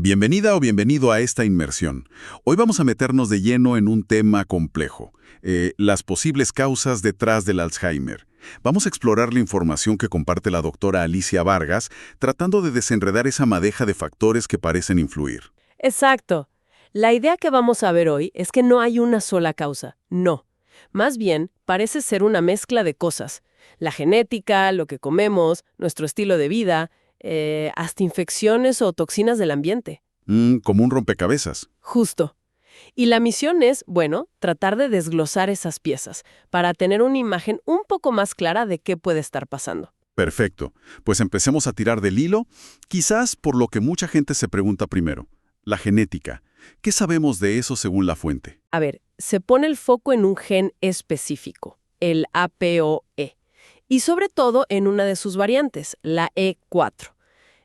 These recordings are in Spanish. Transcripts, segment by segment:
Bienvenida o bienvenido a esta inmersión. Hoy vamos a meternos de lleno en un tema complejo, las posibles causas detrás del Alzheimer. Vamos a explorar la información que comparte la doctora Alicia Vargas, tratando de desenredar esa madeja de factores que parecen influir. Exacto. La idea que vamos a ver hoy es que no hay una sola causa, no. Más bien, parece ser una mezcla de cosas. La genética, lo que comemos, nuestro estilo de vida, hasta infecciones o toxinas del ambiente. Como un rompecabezas. Justo. Y la misión es, bueno, tratar de desglosar esas piezas para tener una imagen un poco más clara de qué puede estar pasando. Perfecto. Pues empecemos a tirar del hilo, quizás por lo que mucha gente se pregunta primero. La genética. ¿Qué sabemos de eso según la fuente? A ver, se pone el foco en un gen específico, el APOE, y sobre todo en una de sus variantes, la E4.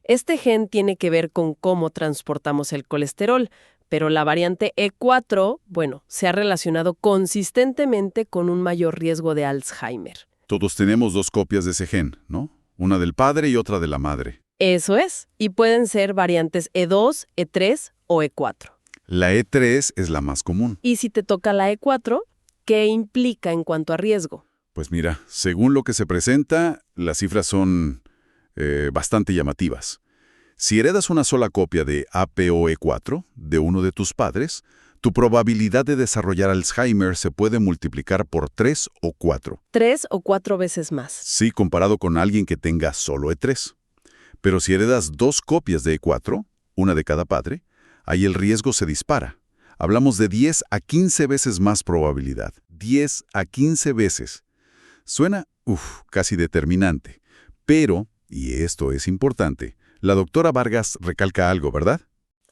Este gen tiene que ver con cómo transportamos el colesterol, pero la variante E4, bueno, se ha relacionado consistentemente con un mayor riesgo de Alzheimer. Todos tenemos dos copias de ese gen, ¿no? Una del padre y otra de la madre. Eso es, y pueden ser variantes E2, E3 o E4. La E3 es la más común. Y si te toca la E4, ¿qué implica en cuanto a riesgo? Pues mira, según lo que se presenta, las cifras son bastante llamativas. Si heredas una sola copia de APOE4 de uno de tus padres, tu probabilidad de desarrollar Alzheimer se puede multiplicar por 3 o 4. 3 o 4 veces más. Sí, comparado con alguien que tenga solo E3. Pero si heredas dos copias de E4, una de cada padre, ahí el riesgo se dispara. Hablamos de 10 a 15 veces más probabilidad. 10 a 15 veces. Suena, casi determinante. Pero, y esto es importante, la doctora Vargas recalca algo, ¿verdad?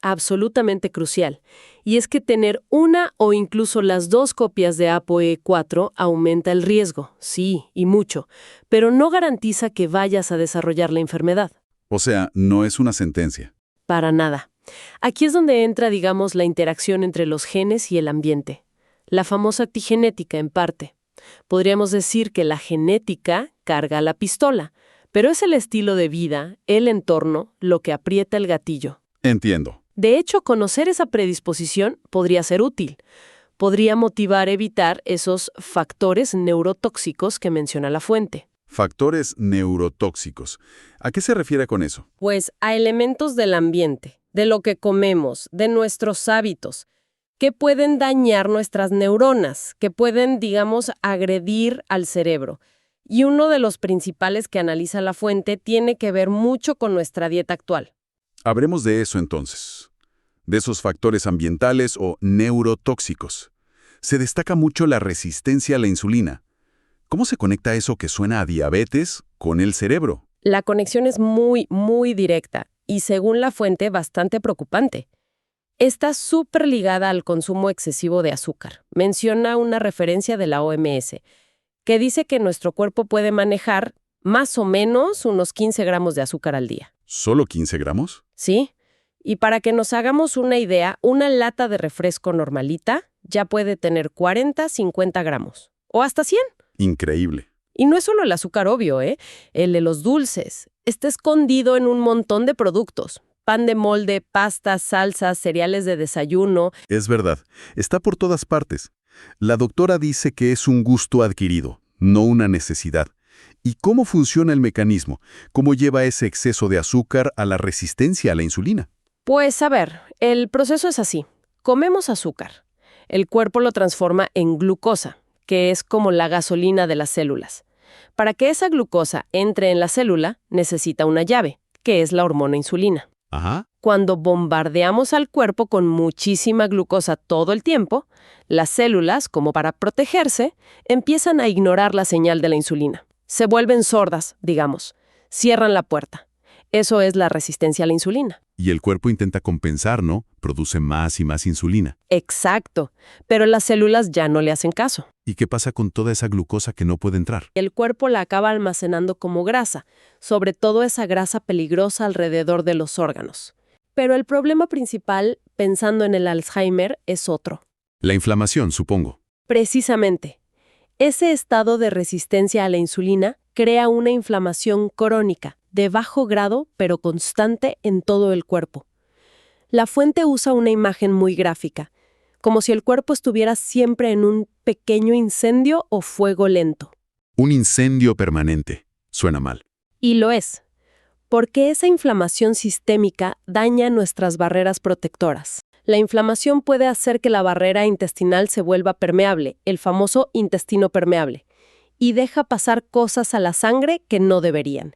Absolutamente crucial. Y es que tener una o incluso las dos copias de APOE4 aumenta el riesgo, sí, y mucho, pero no garantiza que vayas a desarrollar la enfermedad. O sea, no es una sentencia. Para nada. Aquí es donde entra, digamos, la interacción entre los genes y el ambiente. La famosa epigenética, en parte. Podríamos decir que la genética carga la pistola, pero es el estilo de vida, el entorno, lo que aprieta el gatillo. Entiendo. De hecho, conocer esa predisposición podría ser útil. Podría motivar a evitar esos factores neurotóxicos que menciona la fuente. Factores neurotóxicos. ¿A qué se refiere con eso? Pues a elementos del ambiente, de lo que comemos, de nuestros hábitos, que pueden dañar nuestras neuronas, que pueden, digamos, agredir al cerebro. Y uno de los principales que analiza la fuente tiene que ver mucho con nuestra dieta actual. Hablemos de eso entonces. De esos factores ambientales o neurotóxicos. Se destaca mucho la resistencia a la insulina. ¿Cómo se conecta eso que suena a diabetes con el cerebro? La conexión es muy, muy directa y, según la fuente, bastante preocupante. Está súper ligada al consumo excesivo de azúcar. Menciona una referencia de la OMS, que dice que nuestro cuerpo puede manejar más o menos unos 15 gramos de azúcar al día. ¿Solo 15 gramos? Sí. Y para que nos hagamos una idea, una lata de refresco normalita ya puede tener 40, 50 gramos. O hasta 100. Increíble. Y no es solo el azúcar obvio, el de los dulces. Está escondido en un montón de productos. Pan de molde, pastas, salsas, cereales de desayuno. Es verdad. Está por todas partes. La doctora dice que es un gusto adquirido, no una necesidad. ¿Y cómo funciona el mecanismo? ¿Cómo lleva ese exceso de azúcar a la resistencia a la insulina? Pues a ver, el proceso es así. Comemos azúcar. El cuerpo lo transforma en glucosa, que es como la gasolina de las células. Para que esa glucosa entre en la célula, necesita una llave, que es la hormona insulina. Ajá. Cuando bombardeamos al cuerpo con muchísima glucosa todo el tiempo, las células, como para protegerse, empiezan a ignorar la señal de la insulina. Se vuelven sordas, digamos. Cierran la puerta. Eso es la resistencia a la insulina. Y el cuerpo intenta compensar, ¿no? Produce más y más insulina. Exacto. Pero las células ya no le hacen caso. ¿Y qué pasa con toda esa glucosa que no puede entrar? El cuerpo la acaba almacenando como grasa, sobre todo esa grasa peligrosa alrededor de los órganos. Pero el problema principal, pensando en el Alzheimer, es otro. La inflamación, supongo. Precisamente. Ese estado de resistencia a la insulina crea una inflamación crónica, de bajo grado pero constante en todo el cuerpo. La fuente usa una imagen muy gráfica, como si el cuerpo estuviera siempre en un pequeño incendio o fuego lento. Un incendio permanente. Suena mal. Y lo es, porque esa inflamación sistémica daña nuestras barreras protectoras. La inflamación puede hacer que la barrera intestinal se vuelva permeable, el famoso intestino permeable, y deja pasar cosas a la sangre que no deberían.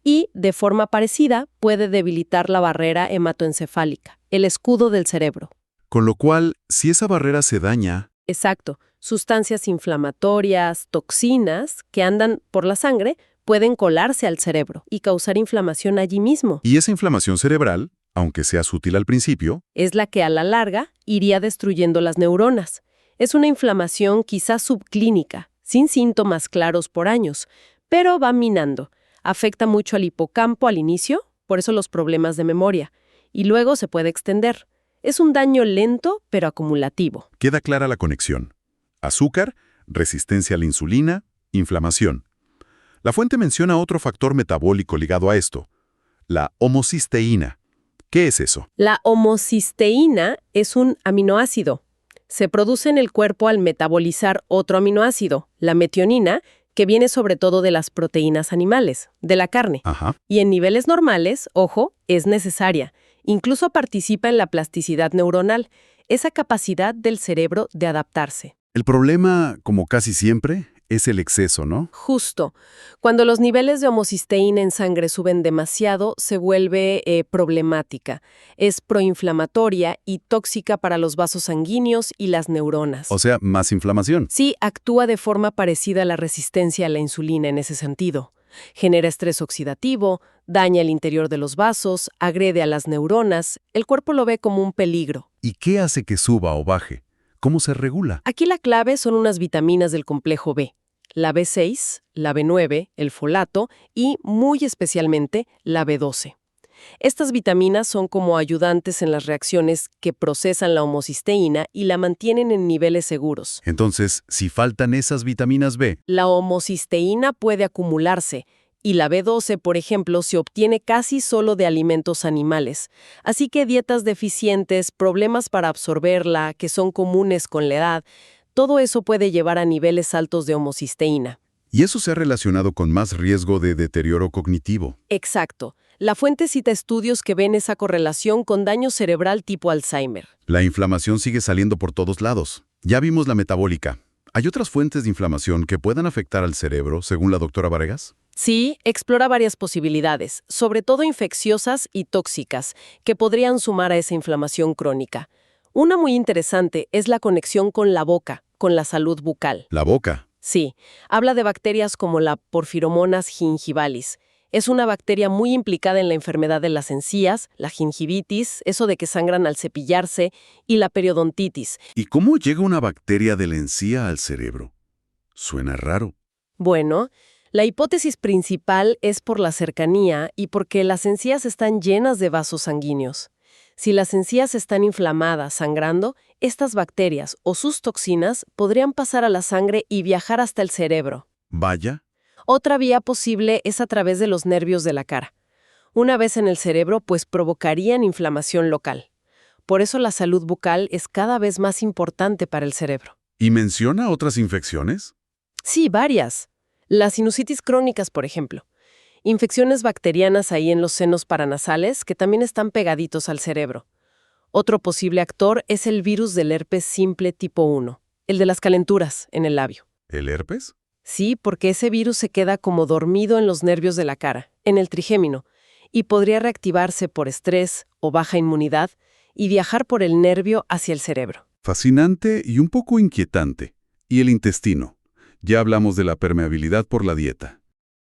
Y, de forma parecida, puede debilitar la barrera hematoencefálica, el escudo del cerebro. Con lo cual, si esa barrera se daña, Exacto. Sustancias inflamatorias, toxinas, que andan por la sangre, pueden colarse al cerebro y causar inflamación allí mismo. y esa inflamación cerebral, aunque sea sutil al principio, Es la que a la larga iría destruyendo las neuronas. Es una inflamación quizás subclínica, sin síntomas claros por años, pero va minando. Afecta mucho al hipocampo al inicio, por eso los problemas de memoria, y luego se puede extender. Es un daño lento, pero acumulativo. queda clara la conexión. Azúcar, resistencia a la insulina, inflamación. La fuente menciona otro factor metabólico ligado a esto, la homocisteína. ¿Qué es eso? La homocisteína es un aminoácido. Se produce en el cuerpo al metabolizar otro aminoácido, la metionina, que viene sobre todo de las proteínas animales, de la carne. Ajá. Y en niveles normales, ojo, es necesaria. Incluso participa en la plasticidad neuronal, esa capacidad del cerebro de adaptarse. El problema, como casi siempre, es el exceso, ¿no? Justo. Cuando los niveles de homocisteína en sangre suben demasiado, se vuelve problemática. Es proinflamatoria y tóxica para los vasos sanguíneos y las neuronas. O sea, más inflamación. Sí, actúa de forma parecida a la resistencia a la insulina en ese sentido. Genera estrés oxidativo, daña el interior de los vasos, agrede a las neuronas. El cuerpo lo ve como un peligro. ¿Y qué hace que suba o baje? ¿Cómo se regula? Aquí la clave son unas vitaminas del complejo B. La B6, la B9, el folato y, muy especialmente, la B12. Estas vitaminas son como ayudantes en las reacciones que procesan la homocisteína y la mantienen en niveles seguros. Entonces, si faltan esas vitaminas B, La homocisteína puede acumularse y la B12, por ejemplo, se obtiene casi solo de alimentos animales. Así que dietas deficientes, problemas para absorberla, que son comunes con la edad, todo eso puede llevar a niveles altos de homocisteína. y eso se ha relacionado con más riesgo de deterioro cognitivo. Exacto. La fuente cita estudios que ven esa correlación con daño cerebral tipo Alzheimer. La inflamación sigue saliendo por todos lados. Ya vimos la metabólica. ¿Hay otras fuentes de inflamación que puedan afectar al cerebro, según la doctora Varegas? Sí, explora varias posibilidades, sobre todo infecciosas y tóxicas, que podrían sumar a esa inflamación crónica. Una muy interesante es la conexión con la boca, con la salud bucal. La boca. Sí, habla de bacterias como la Porphyromonas gingivalis. Es una bacteria muy implicada en la enfermedad de las encías, la gingivitis, eso de que sangran al cepillarse, y la periodontitis. ¿Y cómo llega una bacteria de la encía al cerebro? Suena raro. Bueno, la hipótesis principal es por la cercanía y porque las encías están llenas de vasos sanguíneos. Si las encías están inflamadas, sangrando, estas bacterias o sus toxinas podrían pasar a la sangre y viajar hasta el cerebro. Vaya. Otra vía posible es a través de los nervios de la cara. Una vez en el cerebro, pues provocarían inflamación local. Por eso la salud bucal es cada vez más importante para el cerebro. ¿Y menciona otras infecciones? Sí, varias. Las sinusitis crónicas, por ejemplo. Infecciones bacterianas ahí en los senos paranasales que también están pegaditos al cerebro. Otro posible actor es el virus del herpes simple tipo 1, el de las calenturas en el labio. ¿El herpes? Sí, porque ese virus se queda como dormido en los nervios de la cara, en el trigémino, y podría reactivarse por estrés o baja inmunidad y viajar por el nervio hacia el cerebro. Fascinante y un poco inquietante. ¿Y el intestino? Ya hablamos de la permeabilidad por la dieta.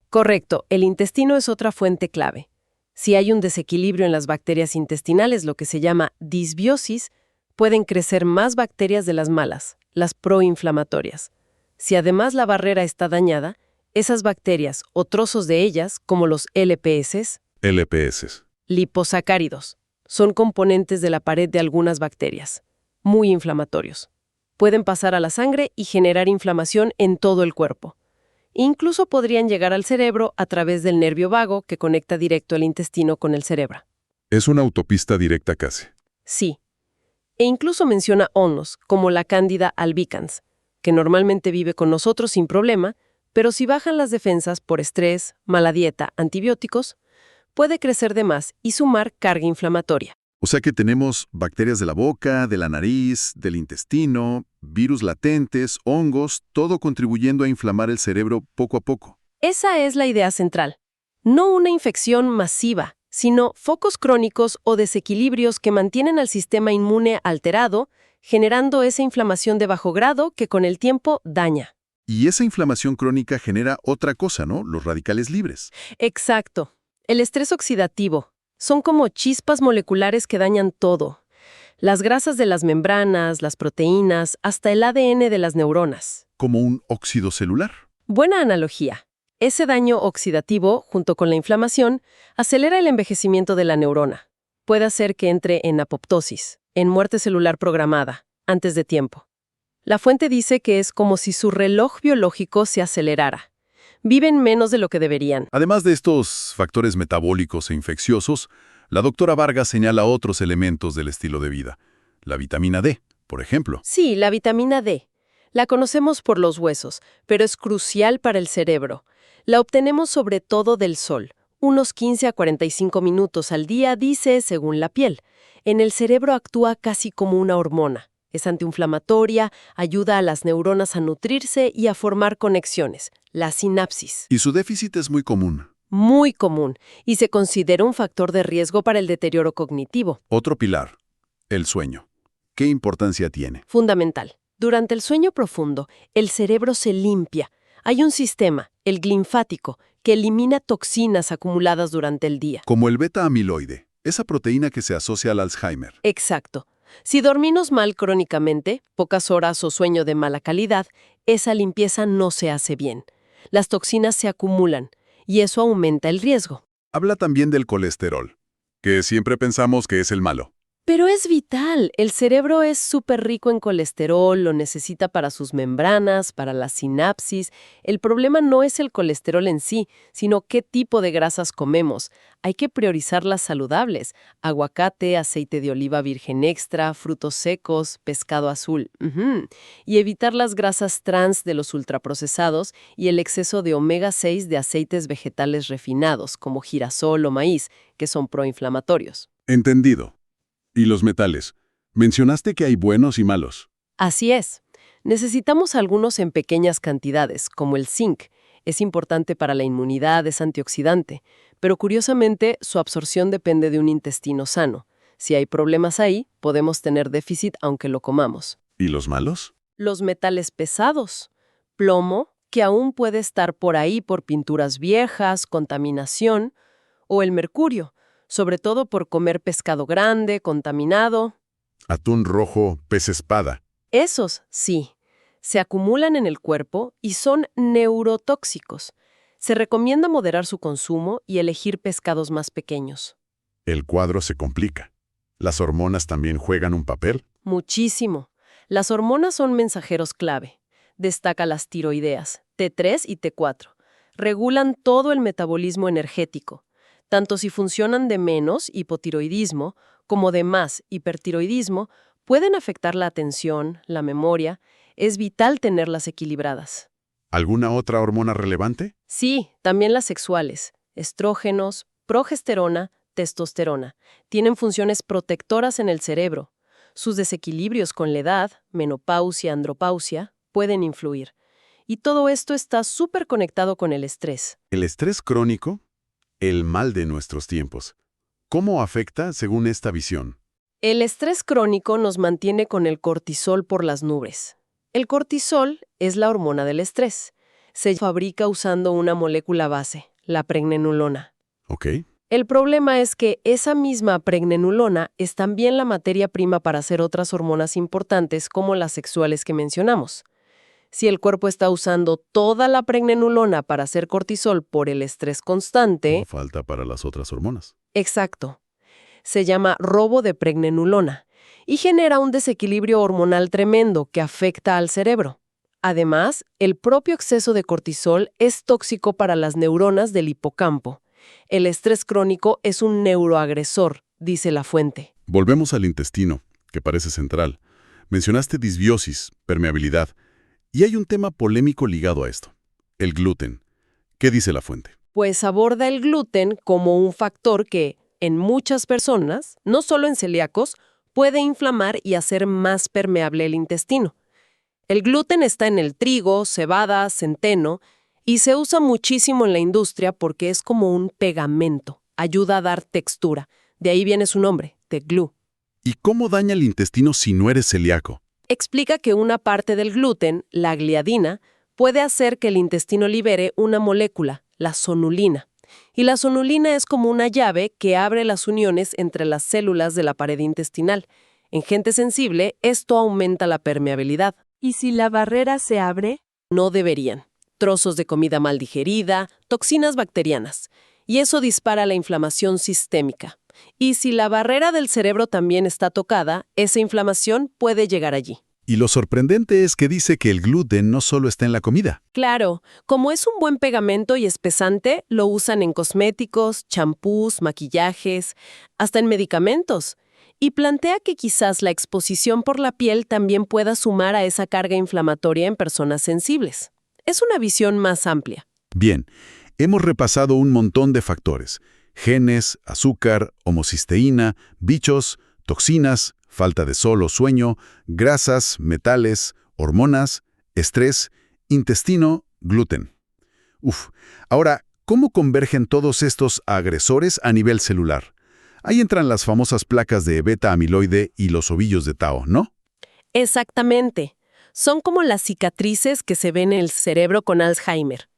Correcto, el intestino es otra fuente clave. Si hay un desequilibrio en las bacterias intestinales, lo que se llama disbiosis, pueden crecer más bacterias de las malas, las proinflamatorias. Si además la barrera está dañada, esas bacterias o trozos de ellas, como los LPS, LPS. liposacáridos, son componentes de la pared de algunas bacterias, muy inflamatorios. Pueden pasar a la sangre y generar inflamación en todo el cuerpo. Incluso podrían llegar al cerebro a través del nervio vago que conecta directo el intestino con el cerebro. Es una autopista directa casi. Sí. E incluso menciona hongos, como la Cándida albicans, que normalmente vive con nosotros sin problema, pero si bajan las defensas por estrés, mala dieta, antibióticos, puede crecer de más y sumar carga inflamatoria. O sea que tenemos bacterias de la boca, de la nariz, del intestino, virus latentes, hongos, todo contribuyendo a inflamar el cerebro poco a poco. Esa es la idea central. No una infección masiva, sino focos crónicos o desequilibrios que mantienen al sistema inmune alterado, generando esa inflamación de bajo grado que con el tiempo daña. Y esa inflamación crónica genera otra cosa, ¿no? Los radicales libres. Exacto. El estrés oxidativo. Son como chispas moleculares que dañan todo. Las grasas de las membranas, las proteínas, hasta el ADN de las neuronas. Como un óxido celular. Buena analogía. Ese daño oxidativo, junto con la inflamación, acelera el envejecimiento de la neurona. Puede hacer que entre en apoptosis, en muerte celular programada, antes de tiempo. La fuente dice que es como si su reloj biológico se acelerara. Viven menos de lo que deberían. Además de estos factores metabólicos e infecciosos, la doctora Vargas señala otros elementos del estilo de vida. La vitamina D, por ejemplo. Sí, la vitamina D. La conocemos por los huesos, pero es crucial para el cerebro. La obtenemos sobre todo del sol, unos 15 a 45 minutos al día, dice, según la piel. En el cerebro actúa casi como una hormona. Es antiinflamatoria, ayuda a las neuronas a nutrirse y a formar conexiones, la sinapsis. Y su déficit es muy común. Muy común, y se considera un factor de riesgo para el deterioro cognitivo. Otro pilar, el sueño. ¿Qué importancia tiene? Fundamental. Durante el sueño profundo, el cerebro se limpia. Hay un sistema, el linfático, que elimina toxinas acumuladas durante el día. Como el beta-amiloide, esa proteína que se asocia al Alzheimer. Exacto. Si dormimos mal crónicamente, pocas horas o sueño de mala calidad, esa limpieza no se hace bien. Las toxinas se acumulan y eso aumenta el riesgo. Habla también del colesterol, que siempre pensamos que es el malo. Pero es vital. El cerebro es súper rico en colesterol, lo necesita para sus membranas, para la sinapsis. El problema no es el colesterol en sí, sino qué tipo de grasas comemos. Hay que priorizar las saludables: aguacate, aceite de oliva virgen extra, frutos secos, pescado azul. Y evitar las grasas trans de los ultraprocesados y el exceso de omega 6 de aceites vegetales refinados, como girasol o maíz, que son proinflamatorios. Entendido. ¿Y los metales? Mencionaste que hay buenos y malos. Así es. Necesitamos algunos en pequeñas cantidades, como el zinc. Es importante para la inmunidad, es antioxidante, pero curiosamente su absorción depende de un intestino sano. Si hay problemas ahí, podemos tener déficit aunque lo comamos. ¿Y los malos? Los metales pesados. Plomo, que aún puede estar por ahí por pinturas viejas, contaminación, o el mercurio, sobre todo por comer pescado grande, contaminado. Atún rojo, pez espada. Esos, sí, se acumulan en el cuerpo y son neurotóxicos. Se recomienda moderar su consumo y elegir pescados más pequeños. El cuadro se complica. ¿Las hormonas también juegan un papel? Muchísimo. Las hormonas son mensajeros clave. Destaca las tiroideas, T3 y T4. Regulan todo el metabolismo energético. Tanto si funcionan de menos, hipotiroidismo, como de más, hipertiroidismo, pueden afectar la atención, la memoria. Es vital tenerlas equilibradas. ¿Alguna otra hormona relevante? Sí, también las sexuales. Estrógenos, progesterona, testosterona. Tienen funciones protectoras en el cerebro. Sus desequilibrios con la edad, menopausia, andropausia, pueden influir. Y todo esto está súper conectado con el estrés. ¿El estrés crónico? El mal de nuestros tiempos. ¿Cómo afecta según esta visión? El estrés crónico nos mantiene con el cortisol por las nubes. El cortisol es la hormona del estrés. Se fabrica usando una molécula base, la pregnenolona. Ok. El problema es que esa misma pregnenolona es también la materia prima para hacer otras hormonas importantes como las sexuales que mencionamos. Si el cuerpo está usando toda la pregnenolona para hacer cortisol por el estrés constante... No falta para las otras hormonas. Exacto. Se llama robo de pregnenolona y genera un desequilibrio hormonal tremendo que afecta al cerebro. Además, el propio exceso de cortisol es tóxico para las neuronas del hipocampo. El estrés crónico es un neuroagresor, dice la fuente. Volvemos al intestino, que parece central. Mencionaste disbiosis, permeabilidad, y hay un tema polémico ligado a esto, el gluten. ¿Qué dice la fuente? Pues aborda el gluten como un factor que, en muchas personas, no solo en celíacos, puede inflamar y hacer más permeable el intestino. El gluten está en el trigo, cebada, centeno, y se usa muchísimo en la industria porque es como un pegamento, ayuda a dar textura. De ahí viene su nombre, de glue. ¿Y cómo daña el intestino si no eres celíaco? Explica que una parte del gluten, la gliadina, puede hacer que el intestino libere una molécula, la sonulina. Y la sonulina es como una llave que abre las uniones entre las células de la pared intestinal. En gente sensible, esto aumenta la permeabilidad. ¿Y si la barrera se abre? No deberían. Trozos de comida mal digerida, toxinas bacterianas. Y eso dispara la inflamación sistémica. Y si la barrera del cerebro también está tocada, esa inflamación puede llegar allí. Y lo sorprendente es que dice que el gluten no solo está en la comida. Claro, como es un buen pegamento y espesante, lo usan en cosméticos, champús, maquillajes, hasta en medicamentos. Y plantea que quizás la exposición por la piel también pueda sumar a esa carga inflamatoria en personas sensibles. Es una visión más amplia. Bien, hemos repasado un montón de factores. Genes, azúcar, homocisteína, bichos, toxinas, falta de sol o sueño, grasas, metales, hormonas, estrés, intestino, gluten. Ahora, ¿cómo convergen todos estos agresores a nivel celular? Ahí entran las famosas placas de beta-amiloide y los ovillos de Tao, ¿no? Exactamente. Son como las cicatrices que se ven en el cerebro con Alzheimer.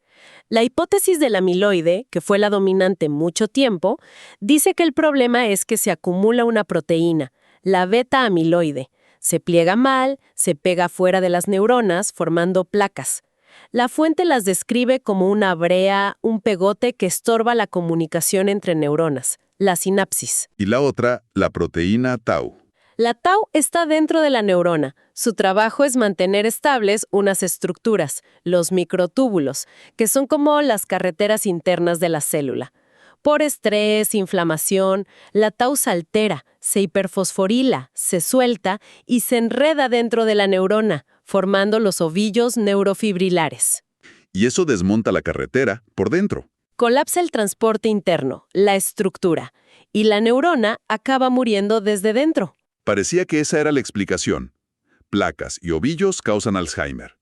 La hipótesis del amiloide, que fue la dominante mucho tiempo, dice que el problema es que se acumula una proteína, la beta-amiloide. Se pliega mal, se pega fuera de las neuronas, formando placas. La fuente las describe como una brea, un pegote que estorba la comunicación entre neuronas, la sinapsis. Y la otra, la proteína Tau. La tau está dentro de la neurona. Su trabajo es mantener estables unas estructuras, los microtúbulos, que son como las carreteras internas de la célula. Por estrés, inflamación, la tau se altera, se hiperfosforila, se suelta y se enreda dentro de la neurona, formando los ovillos neurofibrilares. Y eso desmonta la carretera por dentro. Colapsa el transporte interno, la estructura, y la neurona acaba muriendo desde dentro. Parecía que esa era la explicación. Placas y ovillos causan Alzheimer.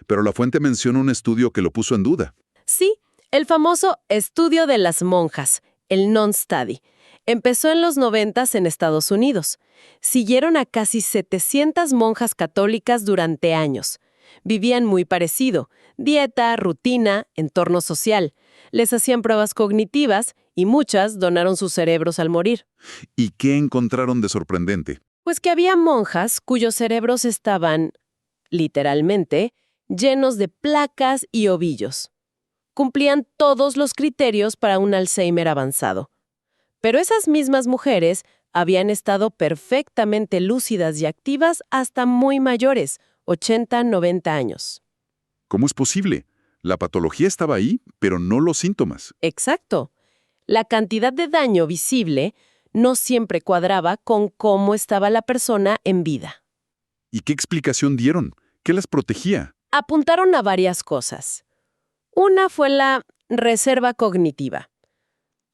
Pero la fuente menciona un estudio que lo puso en duda. Sí, el famoso estudio de las monjas, el Non-Study, empezó en los 90 en Estados Unidos. Siguieron a casi 700 monjas católicas durante años. Vivían muy parecido, dieta, rutina, entorno social. Les hacían pruebas cognitivas y muchas donaron sus cerebros al morir. ¿Y qué encontraron de sorprendente? Pues que había monjas cuyos cerebros estaban, literalmente, llenos de placas y ovillos. Cumplían todos los criterios para un Alzheimer avanzado. Pero esas mismas mujeres habían estado perfectamente lúcidas y activas hasta muy mayores, 80, 90 años. ¿Cómo es posible? La patología estaba ahí, pero no los síntomas. Exacto. La cantidad de daño visible no siempre cuadraba con cómo estaba la persona en vida. ¿Y qué explicación dieron? ¿Qué las protegía? Apuntaron a varias cosas. Una fue la reserva cognitiva.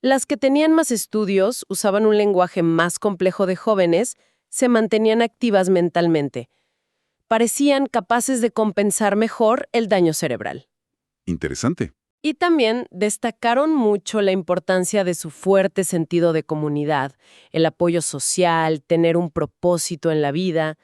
Las que tenían más estudios, usaban un lenguaje más complejo de jóvenes, se mantenían activas mentalmente. Parecían capaces de compensar mejor el daño cerebral. Interesante. Y también destacaron mucho la importancia de su fuerte sentido de comunidad, el apoyo social, tener un propósito en la vida.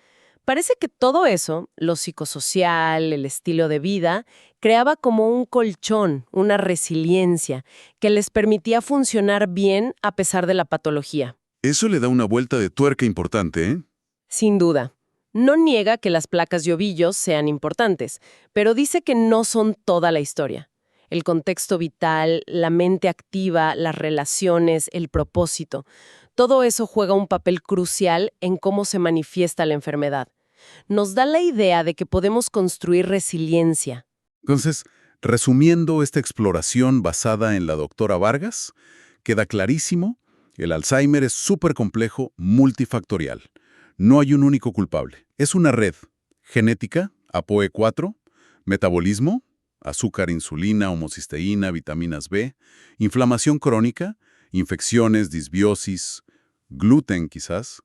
Parece que todo eso, lo psicosocial, el estilo de vida, creaba como un colchón, una resiliencia, que les permitía funcionar bien a pesar de la patología. Eso le da una vuelta de tuerca importante, ¿eh? Sin duda. No niega que las placas y ovillos sean importantes, pero dice que no son toda la historia. El contexto vital, la mente activa, las relaciones, el propósito, todo eso juega un papel crucial en cómo se manifiesta la enfermedad. Nos da la idea de que podemos construir resiliencia. Entonces, resumiendo esta exploración basada en la doctora Vargas, queda clarísimo, El Alzheimer es súper complejo, multifactorial. No hay un único culpable. Es una red. Genética, ApoE4, metabolismo, azúcar, insulina, homocisteína, vitaminas B, inflamación crónica, infecciones, disbiosis, gluten quizás,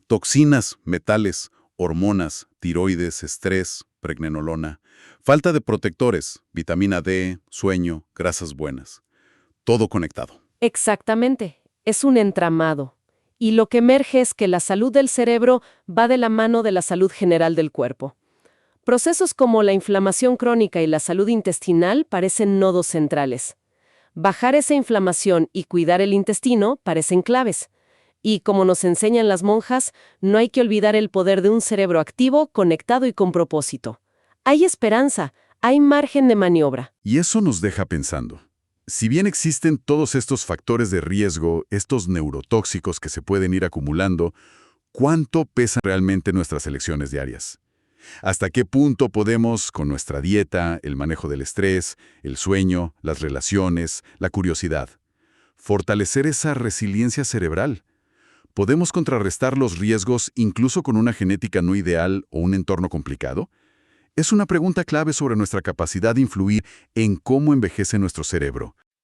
toxinas, metales, hormonas, tiroides, estrés, pregnenolona, falta de protectores, vitamina D, sueño, grasas buenas. Todo conectado. Exactamente. Es un entramado. Y lo que emerge es que la salud del cerebro va de la mano de la salud general del cuerpo. Procesos como la inflamación crónica y la salud intestinal parecen nodos centrales. Bajar esa inflamación y cuidar el intestino parecen claves. Y como nos enseñan las monjas, no hay que olvidar el poder de un cerebro activo, conectado y con propósito. Hay esperanza, hay margen de maniobra. Y eso nos deja pensando. Si bien existen todos estos factores de riesgo, estos neurotóxicos que se pueden ir acumulando, ¿cuánto pesan realmente nuestras elecciones diarias? ¿Hasta qué punto podemos, con nuestra dieta, el manejo del estrés, el sueño, las relaciones, la curiosidad, fortalecer esa resiliencia cerebral? ¿Podemos contrarrestar los riesgos incluso con una genética no ideal o un entorno complicado? Es una pregunta clave sobre nuestra capacidad de influir en cómo envejece nuestro cerebro,